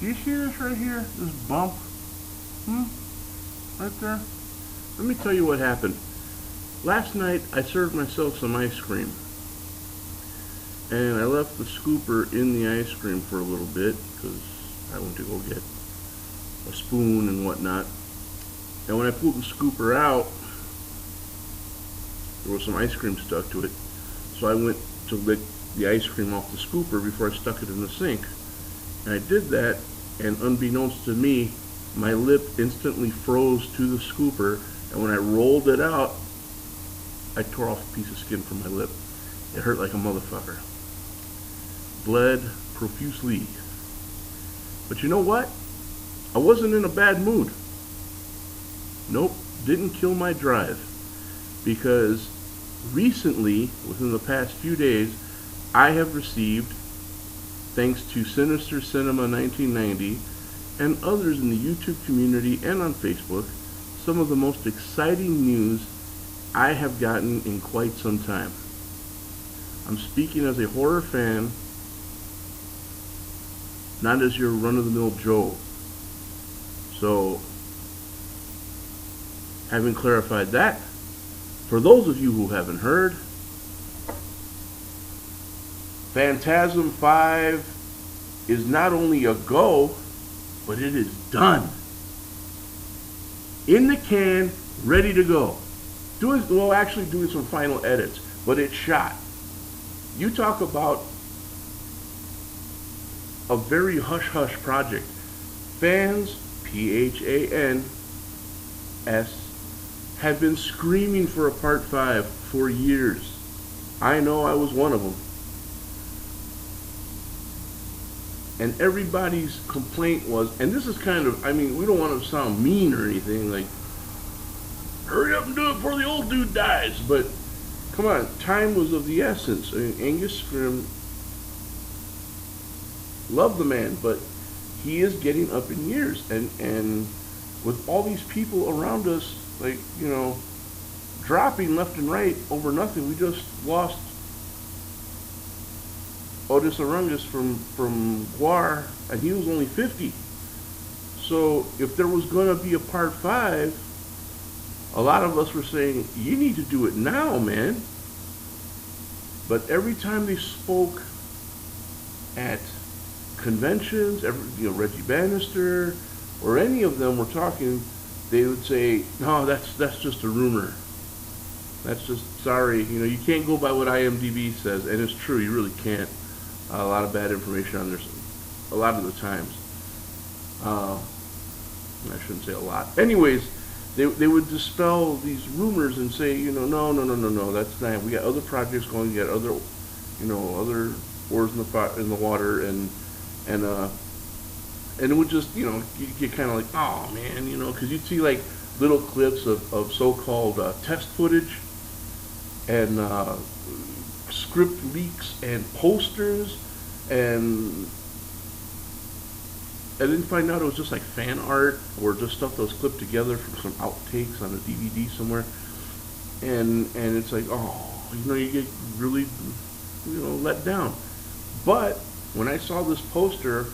Do you see this right here? This bump? Right there? Let me tell you what happened. Last night I served myself some ice cream. And I left the scooper in the ice cream for a little bit because I went to go get a spoon and whatnot. And when I pulled the scooper out, there was some ice cream stuck to it. So I went to lick the ice cream off the scooper before I stuck it in the sink. And I did that, and unbeknownst to me, my lip instantly froze to the scooper, and when I rolled it out, I tore off a piece of skin from my lip. It hurt like a motherfucker. Bled profusely. But you know what? I wasn't in a bad mood. Nope, didn't kill my drive. Because recently, within the past few days, I have received, thanks to Sinister Cinema 1990 and others in the YouTube community and on Facebook, some of the most exciting news I have gotten in quite some time. I'm speaking as a horror fan, not as your run-of-the-mill Joe. So, having clarified that, for those of you who haven't heard, Phantasm 5 is not only a go, but it is done. In the can, ready to go. Doing some final edits, but it's shot. You talk about a very hush-hush project. Fans, PHANS, have been screaming for a part 5 for years. I know I was one of them. And everybody's complaint was, and this is kind of, I mean, we don't want to sound mean or anything, like, hurry up and do it before the old dude dies, but come on, time was of the essence. I mean, Angus Scrimm, love the man, but he is getting up in years, and with all these people around us, like, you know, dropping left and right over nothing. We just lost Otis Arungus from Guar, and he was only 50. So if there was going to be a part 5, a lot of us were saying, you need to do it now, man. But every time they spoke at conventions, Reggie Bannister or any of them were talking, they would say, no, that's just a rumor. That's just, sorry, you can't go by what IMDb says, and it's true, you really can't. A lot of bad information on there, a lot of the times. I shouldn't say a lot. Anyways, they would dispel these rumors and say, no, that's not. We got other projects going. We got other, other oars in the water, and it would just, you get kind of like, oh man, because you'd see like little clips of so-called test footage and script leaks and posters, and then find out it was just like fan art or just stuff that was clipped together from some outtakes on a DVD somewhere, and it's like, oh, you get really, let down. But when I saw this poster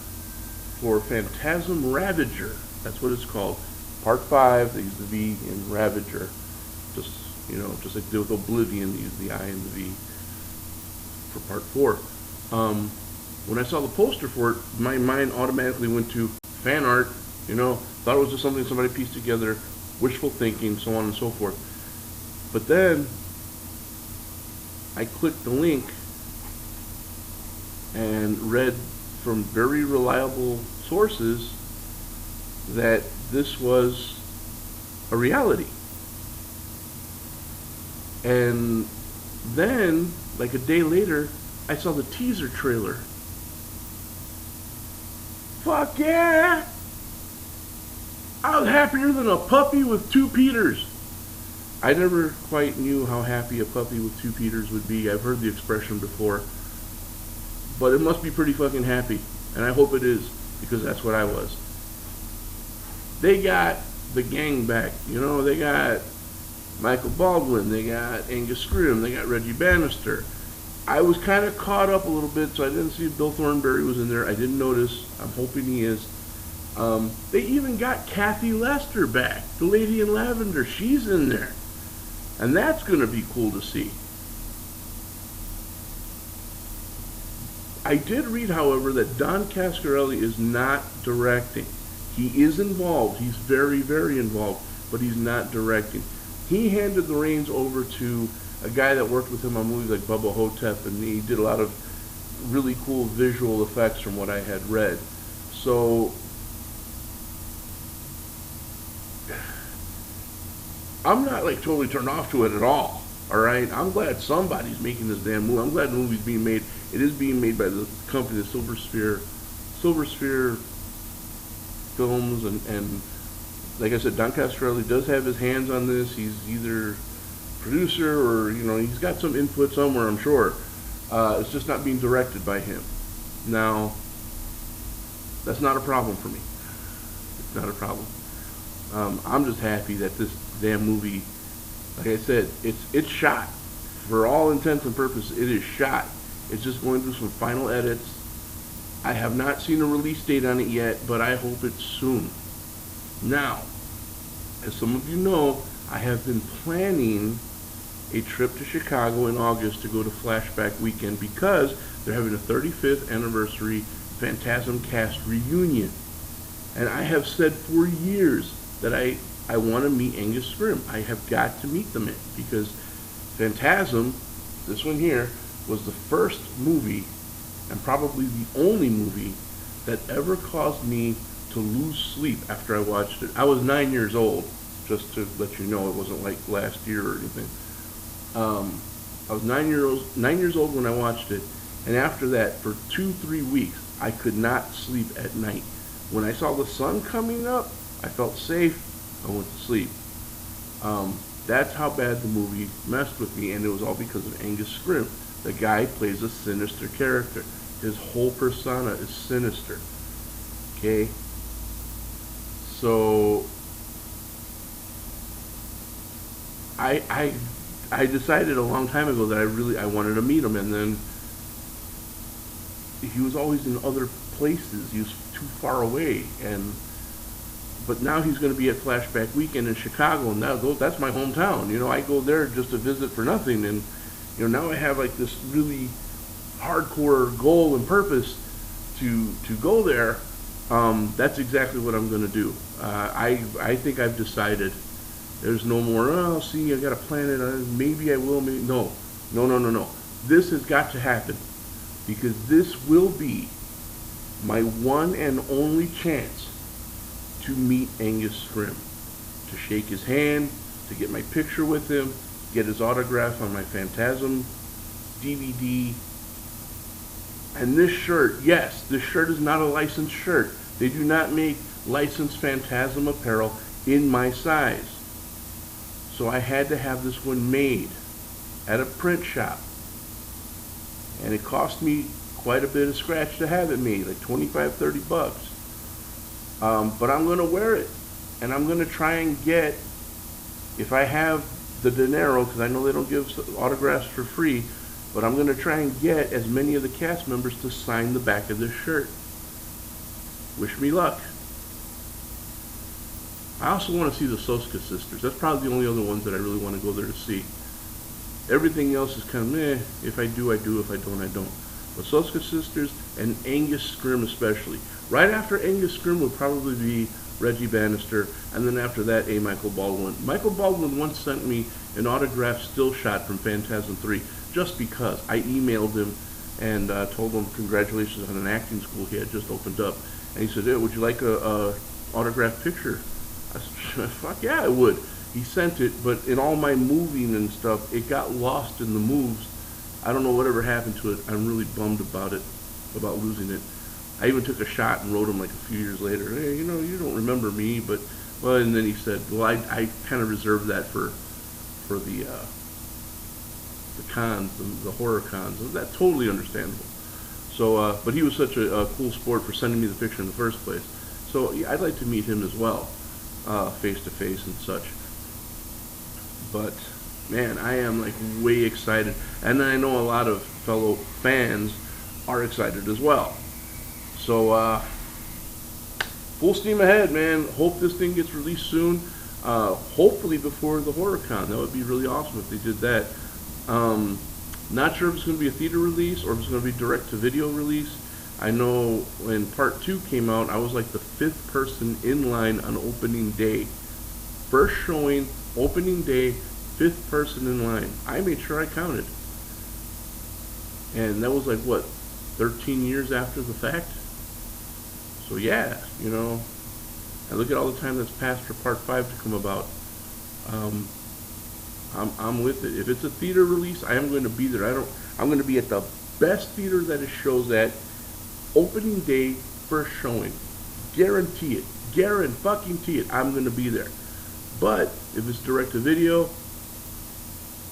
for Phantasm Ravager, that's what it's called, Part 5, they use the V in Ravager, just like they did with Oblivion, they use the I and the V for Part 4. When I saw the poster for it, my mind automatically went to fan art, thought it was just something somebody pieced together, wishful thinking, so on and so forth. But then I clicked the link and read from very reliable sources that this was a reality. And then, like a day later, I saw the teaser trailer. Fuck yeah! I was happier than a puppy with 2 Peters. I never quite knew how happy a puppy with 2 Peters would be. I've heard the expression before. But it must be pretty fucking happy. And I hope it is, because that's what I was. They got the gang back. They got Michael Baldwin, they got Angus Scrimm, they got Reggie Bannister. I was kind of caught up a little bit, so I didn't see if Bill Thornberry was in there. I didn't notice. I'm hoping he is. They even got Kathy Lester back, the lady in lavender. She's in there, and that's going to be cool to see. I did read, however, that Don Cascarelli is not directing. He is involved. He's very, very involved, but he's not directing. He handed the reins over to a guy that worked with him on movies like Bubba Hotep, and he did a lot of really cool visual effects from what I had read. So I'm not like totally turned off to it at all. All right, I'm glad somebody's making this damn movie. I'm glad the movie's being made. It is being made by the company, the Silver Sphere Films, and like I said, Don Cascarelli does have his hands on this. He's either producer or, you know, he's got some input somewhere, I'm sure. It's just not being directed by him. Now, that's not a problem for me. It's not a problem. I'm just happy that this damn movie, like I said, it's shot. For all intents and purposes, it is shot. It's just going through some final edits. I have not seen a release date on it yet, but I hope it's soon. Now, as some of you know, I have been planning a trip to Chicago in August to go to Flashback Weekend because they're having a 35th anniversary Phantasm cast reunion. And I have said for years that I want to meet Angus Scrimm. I have got to meet them because Phantasm, this one here, was the first movie and probably the only movie that ever caused me to lose sleep after I watched it. I was 9 years old, just to let you know. It wasn't like last year or anything. I was 9 years old when I watched it, and after that, for 2-3 weeks, I could not sleep at night. When I saw the sun coming up, I felt safe. I went to sleep. That's how bad the movie messed with me, and it was all because of Angus Scrimm. The guy plays a sinister character. His whole persona is sinister. Okay? So I decided a long time ago that I wanted to meet him, and then he was always in other places. He was too far away, but now he's going to be at Flashback Weekend in Chicago, and that's my hometown. You know, I go there just to visit for nothing, and you know, now I have like this really hardcore goal and purpose to go there. That's exactly what I'm going to do. I think I've decided. There's no more, oh, see, I got to plan it. Maybe I will. Maybe. No. This has got to happen because this will be my one and only chance to meet Angus Scrimm, to shake his hand, to get my picture with him, get his autograph on my Phantasm DVD. And this shirt, yes, this shirt is not a licensed shirt. They do not make licensed Phantasm apparel in my size. So I had to have this one made at a print shop. And it cost me quite a bit of scratch to have it made, like $25-30 bucks. But I'm going to wear it. And I'm going to try and get, if I have the dinero, because I know they don't give autographs for free, but I'm going to try and get as many of the cast members to sign the back of this shirt. Wish me luck. I also want to see the Soska sisters. That's probably the only other ones that I really want to go there to see. Everything else is kind of meh. If I do, I do. If I don't, I don't. But Soska sisters and Angus Scrimm especially. Right after Angus Scrimm would probably be Reggie Bannister, and then after that, A. Michael Baldwin. Michael Baldwin once sent me an autographed still shot from Phantasm 3, just because. I emailed him and told him congratulations on an acting school he had just opened up. And he said, hey, would you like a autographed picture? I said, fuck yeah, I would. He sent it, but in all my moving and stuff, it got lost in the moves. I don't know whatever happened to it. I'm really bummed about it, about losing it. I even took a shot and wrote him like a few years later, hey, you know, you don't remember me, but, well, and then he said, well, I kind of reserved that for the cons, the horror cons. That's totally understandable. So, but he was such a cool sport for sending me the picture in the first place. So yeah, I'd like to meet him as well, face to face and such. But man, I am like way excited, and I know a lot of fellow fans are excited as well. So full steam ahead, man. Hope this thing gets released soon. Hopefully before the HorrorCon. That would be really awesome if they did that. Not sure if it's going to be a theater release or if it's going to be direct to video release. I know when part 2 came out, I was like the 5th person in line on opening day. First showing, opening day, 5th person in line. I made sure I counted. And that was like, what, 13 years after the fact? So yeah, you know, and look at all the time that's passed for part 5 to come about. I'm with it. If it's a theater release, I am going to be there. I'm going to be at the best theater that it shows at. Opening day, first showing. Guarantee it. Guarantee it. I'm going to be there. But if it's direct to video,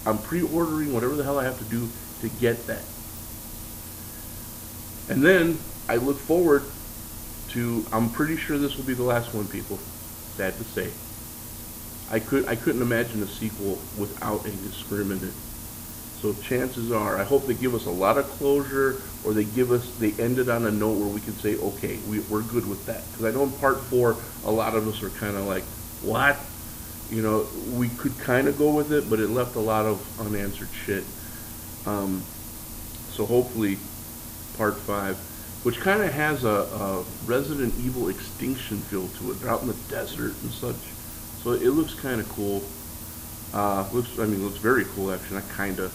I'm pre-ordering whatever the hell I have to do to get that. And then I look forward to, I'm pretty sure this will be the last one, people. Sad to say. I couldn't imagine a sequel without a Scream in it. So chances are, I hope they give us a lot of closure, or they end it on a note where we can say, okay, we're good with that. Because I know in part 4, a lot of us are kind of like, what? You know, we could kind of go with it, but it left a lot of unanswered shit. So hopefully, part 5, which kind of has a Resident Evil Extinction feel to it. They're out in the desert and such. So it looks kind of cool. Looks very cool actually. Not kind of.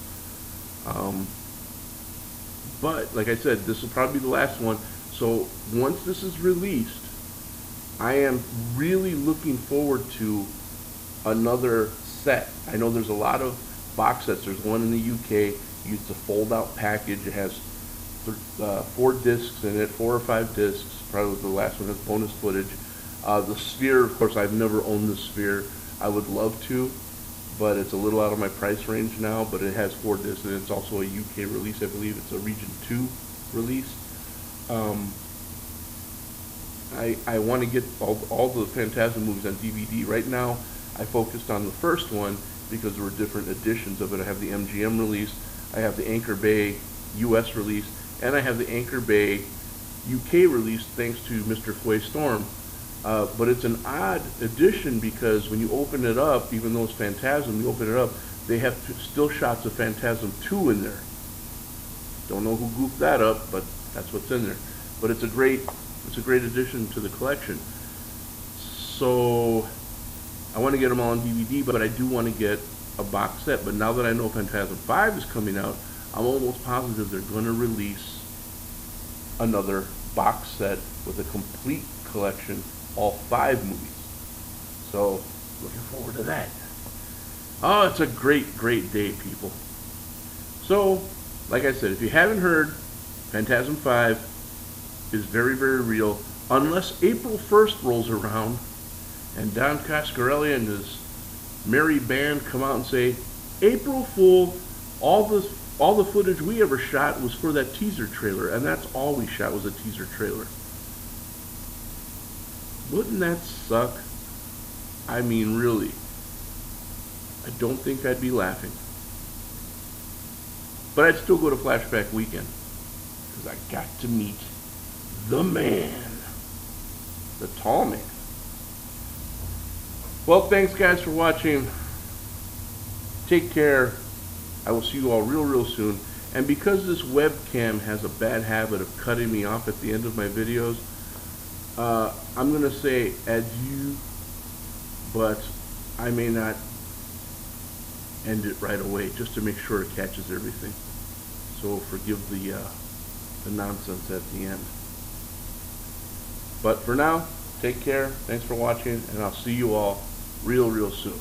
But like I said, this will probably be the last one. So once this is released, I am really looking forward to another set. I know there's a lot of box sets. There's one in the UK. It's a fold-out package. It has 4 discs in it, 4 or 5 discs. Probably the last one has bonus footage. The Sphere, of course, I've never owned the Sphere. I would love to, but it's a little out of my price range now. But it has 4 discs, and it's also a UK release, I believe. It's a Region 2 release. I want to get all the Phantasm movies on DVD. Right now, I focused on the first one because there were different editions of it. I have the MGM release, I have the Anchor Bay US release, and I have the Anchor Bay UK release thanks to Mr. Fway Storm. But it's an odd edition because when you open it up, even though it's Phantasm, you open it up, they have still shots of Phantasm 2 in there. Don't know who goofed that up, but that's what's in there. But it's a great addition to the collection. So I want to get them all on DVD, but I do want to get a box set. But now that I know Phantasm 5 is coming out, I'm almost positive they're going to release another box set with a complete collection, all 5 movies. So looking forward to that. Oh, it's a great day, people. So, like I said, if you haven't heard, Phantasm 5 is very, very real. Unless April 1st rolls around and Don Coscarelli and his merry band come out and say, April Fool, all the footage we ever shot was for that teaser trailer, and that's all we shot was a teaser trailer. Wouldn't that suck? I mean, really. I don't think I'd be laughing. But I'd still go to Flashback Weekend, because I got to meet the man, the tall man. Well, thanks guys for watching. Take care. I will see you all real soon. And because this webcam has a bad habit of cutting me off at the end of my videos, I'm going to say adieu, but I may not end it right away just to make sure it catches everything. So forgive the nonsense at the end. But for now, take care. Thanks for watching, and I'll see you all real soon.